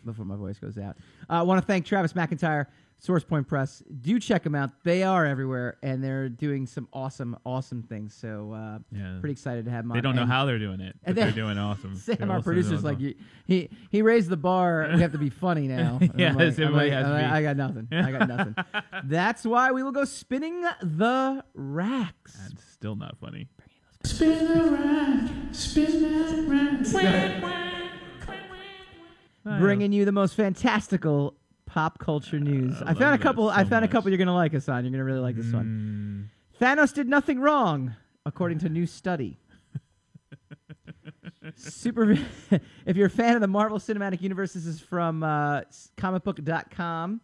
Before my voice goes out. I want to thank Travis McIntyre, Source Point Press. Do check them out. They are everywhere, and they're doing some awesome, awesome things. So pretty excited to have them on. They don't know how they're doing it, but they're doing awesome. Sam, our producer's like, he raised the bar. We have to be funny now. Yes, everybody has to be. I got nothing. I got nothing. That's why we will go spinning the racks. That's still not funny. Spin the rack, spin that rack. Bringing you the most fantastical pop culture news. I found a couple. I found a couple you're gonna like, Hassan. You're gonna really like this one. Thanos did nothing wrong, according to a new study. If you're a fan of the Marvel Cinematic Universe, this is from comicbook.com.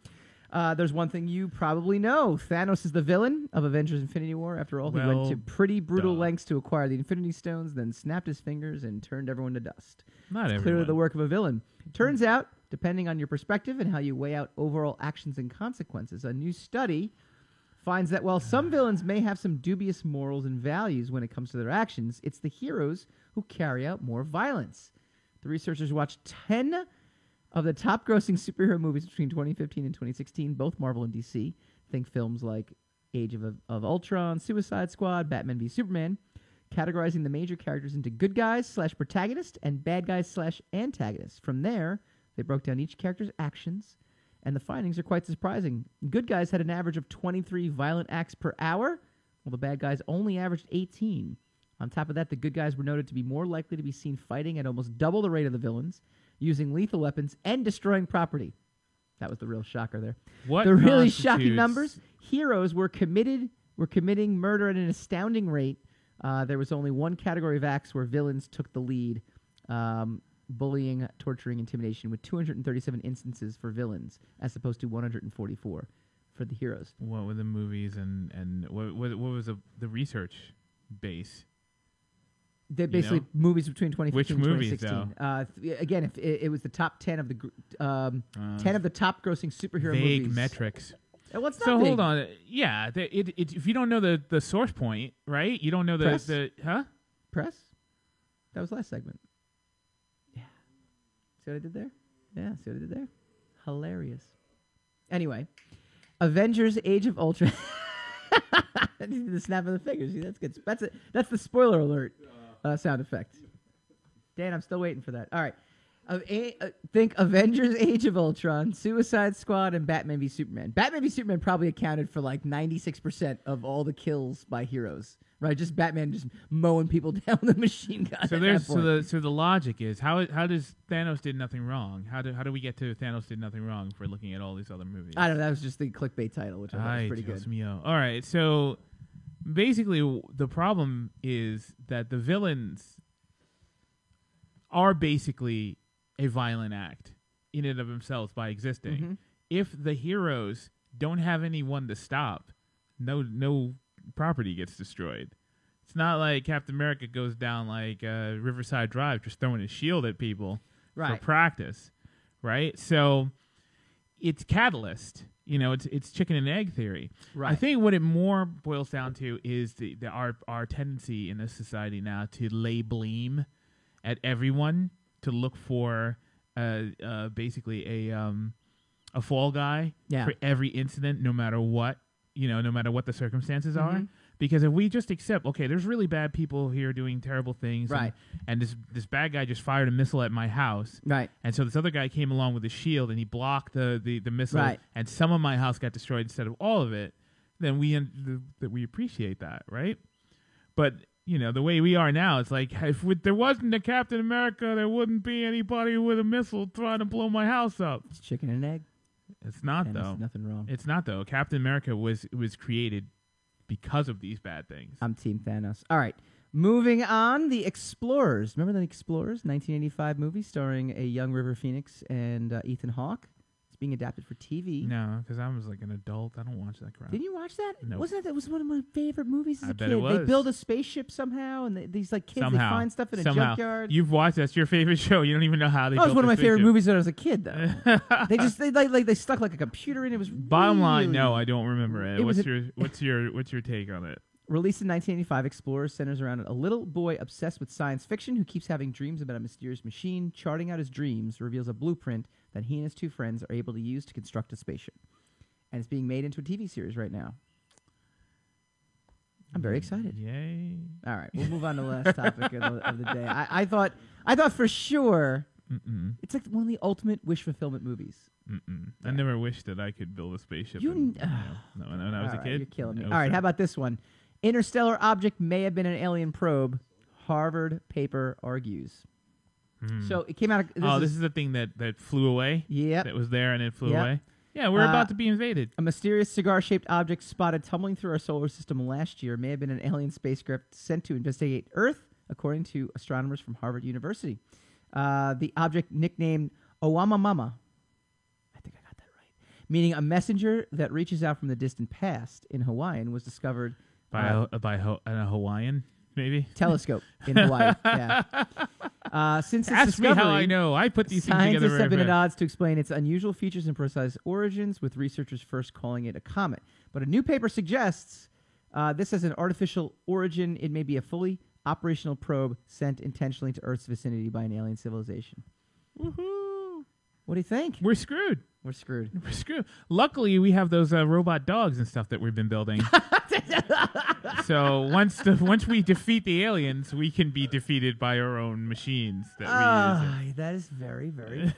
There's one thing you probably know. Thanos is the villain of Avengers Infinity War. After all, he went to pretty brutal lengths to acquire the Infinity Stones, then snapped his fingers and turned everyone to dust. Not it's everyone. Clearly the work of a villain. Turns out, depending on your perspective and how you weigh out overall actions and consequences, a new study finds that while some villains may have some dubious morals and values when it comes to their actions, it's the heroes who carry out more violence. The researchers watched 10 of the top-grossing superhero movies between 2015 and 2016, both Marvel and DC. Think films like Age of Ultron, Suicide Squad, Batman v Superman, categorizing the major characters into good guys / protagonists and bad guys / antagonists. From there, they broke down each character's actions, and the findings are quite surprising. Good guys had an average of 23 violent acts per hour, while the bad guys only averaged 18. On top of that, the good guys were noted to be more likely to be seen fighting at almost double the rate of the villains, using lethal weapons and destroying property. That was the real shocker there. The really shocking numbers: heroes were committing murder at an astounding rate. There was only one category of acts where villains took the lead: bullying, torturing, intimidation, with 237 instances for villains, as opposed to 144 for the heroes. What were the movies and what was the research base? They basically movies between 2015 and 2016. Though? Again, if it was the top 10 of the 10 of the top grossing superhero movies. Vague metrics. Well, it's not so big. Hold on. Yeah, if you don't know the source point, right? You don't know Press? Press? That was last segment. Yeah. See what I did there? Yeah, see what I did there? Hilarious. Anyway, Avengers Age of Ultron. The snap of the fingers. See, that's good. That's the spoiler alert sound effect. Dan, I'm still waiting for that. All right. Think Avengers Age of Ultron, Suicide Squad, and Batman v Superman. Batman v Superman probably accounted for like 96% of all the kills by heroes, right? Just Batman just mowing people down with a machine gun. So the logic is how does Thanos did nothing wrong? How do we get to Thanos did nothing wrong if we're looking at all these other movies? I don't know. That was just the clickbait title, which I thought was pretty good. Mio. All right. So basically, the problem is that the villains are basically a violent act in and of themselves by existing. Mm-hmm. If the heroes don't have anyone to stop, no property gets destroyed. It's not like Captain America goes down like Riverside Drive just throwing his shield at people for practice, right? So it's catalyst. It's chicken and egg theory. Right. I think what it more boils down to is our tendency in this society now to lay blame at everyone, to look for basically a fall guy for every incident, no matter what, no matter what the circumstances are. Because if we just accept, okay, there's really bad people here doing terrible things, right? And this bad guy just fired a missile at my house, right? And so this other guy came along with a shield and he blocked the missile, right? And some of my house got destroyed instead of all of it. Then we appreciate that, right? But the way we are now, it's like if there wasn't a Captain America, there wouldn't be anybody with a missile trying to blow my house up. It's chicken and egg. It's not and though. There's nothing wrong. It's not though. Captain America was created because of these bad things. I'm Team Thanos. All right. Moving on, The Explorers. Remember The Explorers, 1985 movie starring a young River Phoenix and Ethan Hawke? It's being adapted for TV. No, because I was like an adult. I don't watch that crap. Didn't you watch that? No. That was one of my favorite movies as a bet kid. it was. They build a spaceship somehow, and these like kids, Somehow. they find stuff in a junkyard. You've watched. That's your favorite show. You don't even know how they. That was built one of my the favorite spaceship. movies when I was a kid, though. they stuck like a computer in it. Was Bottom line, really- no, I don't remember it. It was What's your take on it? Released in 1985, Explorer centers around a little boy obsessed with science fiction who keeps having dreams about a mysterious machine. Charting out his dreams reveals a blueprint that he and his two friends are able to use to construct a spaceship. And it's being made into a TV series right now. I'm very excited. Yay. All right, we'll move on to the last topic of the day. I thought for sure it's like one of the ultimate wish fulfillment movies. I never wished that I could build a spaceship. When I was a kid. You're killing me. All right, how about this one? Interstellar object may have been an alien probe. Harvard paper argues. So it came out. This is the thing that flew away? Yep. That was there and it flew away? Yeah, we're about to be invaded. A mysterious cigar-shaped object spotted tumbling through our solar system last year may have been an alien spacecraft sent to investigate Earth, according to astronomers from Harvard University. The object, nicknamed Oumuamua, I think I got that right, meaning a messenger that reaches out from the distant past in Hawaiian, was discovered by a Hawaiian, maybe? Telescope in Hawaii, yeah. Since its Ask discovery, me how I know. I put these things together. Scientists have been at odds to explain its unusual features and precise origins, with researchers first calling it a comet. But a new paper suggests this has an artificial origin. It may be a fully operational probe sent intentionally to Earth's vicinity by an alien civilization. Woohoo! What do you think? We're screwed. We're screwed. We're screwed. Luckily, we have those robot dogs and stuff that we've been building. So once we defeat the aliens, we can be defeated by our own machines that we use. That is very, very,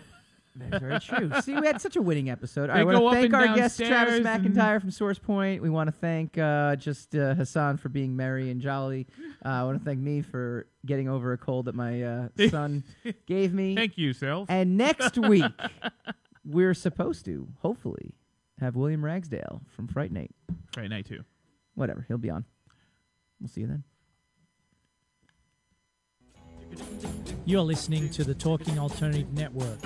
very true. See, we had such a winning episode. They I want go to up thank and our guest, Travis downstairs McIntyre from Source Point. We want to thank Hassan for being merry and jolly. I want to thank me for getting over a cold that my son gave me. Thank you, self. And next week, we're supposed to, hopefully, have William Ragsdale from Fright Night. Fright Night 2. Whatever, he'll be on. We'll see you then. You're listening to the Talking Alternative Network.